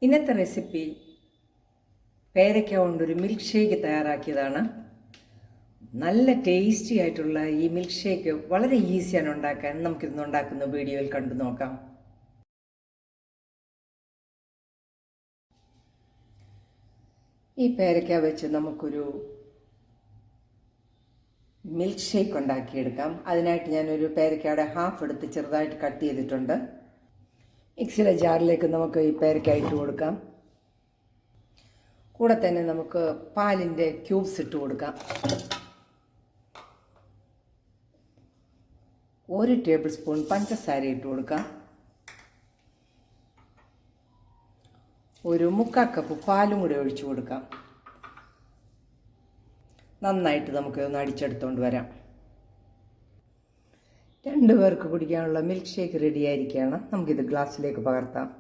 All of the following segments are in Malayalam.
ഇന്നത്തെ റെസിപ്പി പേരയ്ക്ക കൊണ്ടൊരു മിൽക്ക് ഷേക്ക് തയ്യാറാക്കിയതാണ്. നല്ല ടേസ്റ്റി ആയിട്ടുള്ള ഈ മിൽക്ക് ഷേക്ക് വളരെ ഈസിയാണ് ഉണ്ടാക്കാൻ. നമുക്കിന്ന് ഉണ്ടാക്കുന്ന വീഡിയോയിൽ കണ്ടു നോക്കാം. ഈ പേരയ്ക്ക വെച്ച് നമുക്കൊരു മിൽക്ക് ഷേക്ക് ഉണ്ടാക്കിയെടുക്കാം. അതിനായിട്ട് ഞാനൊരു പേരയ്ക്കയുടെ ഹാഫ് എടുത്ത് ചെറുതായിട്ട് കട്ട് ചെയ്തിട്ടുണ്ട്. മിക്സിയുടെ ജാറിലേക്ക് നമുക്ക് ഈ പേരയ്ക്ക ഇട്ട് കൊടുക്കാം. കൂടെ തന്നെ നമുക്ക് പാലിൻ്റെ ക്യൂബ്സ് ഇട്ട് കൊടുക്കാം. 1 ടേബിൾ സ്പൂൺ പഞ്ചസാര ഇട്ട് കൊടുക്കാം. 1/4 കപ്പ് പാലും കൂടി ഒഴിച്ചു കൊടുക്കാം. നന്നായിട്ട് നമുക്ക് ഒന്ന് അടിച്ചെടുത്തുകൊണ്ട് വരാം. 2 പേർക്ക് കുടിക്കാനുള്ള മിൽക്ക് ഷേക്ക് റെഡി ആയിരിക്കുകയാണ്. നമുക്കിത് ഗ്ലാസ്സിലേക്ക് പകർത്താം.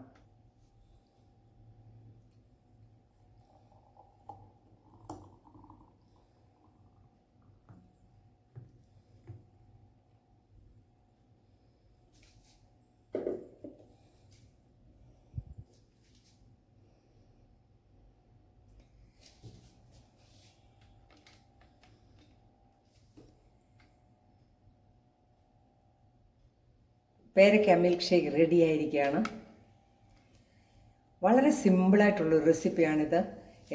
പേരയ്ക്ക മിൽക്ക് ഷേക്ക് റെഡി ആയിരിക്കുകയാണ്. വളരെ സിമ്പിളായിട്ടുള്ളൊരു റെസിപ്പിയാണിത്.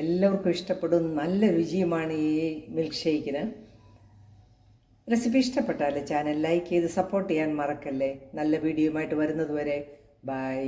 എല്ലാവർക്കും ഇഷ്ടപ്പെടും. നല്ല രുചിയുമാണ് ഈ മിൽക്ക് ഷേക്കിന്. റെസിപ്പി ഇഷ്ടപ്പെട്ടാൽ ചാനൽ ലൈക്ക് ചെയ്ത് സപ്പോർട്ട് ചെയ്യാൻ മറക്കല്ലേ. നല്ല വീഡിയോയുമായിട്ട് വരുന്നത് വരെ ബൈ.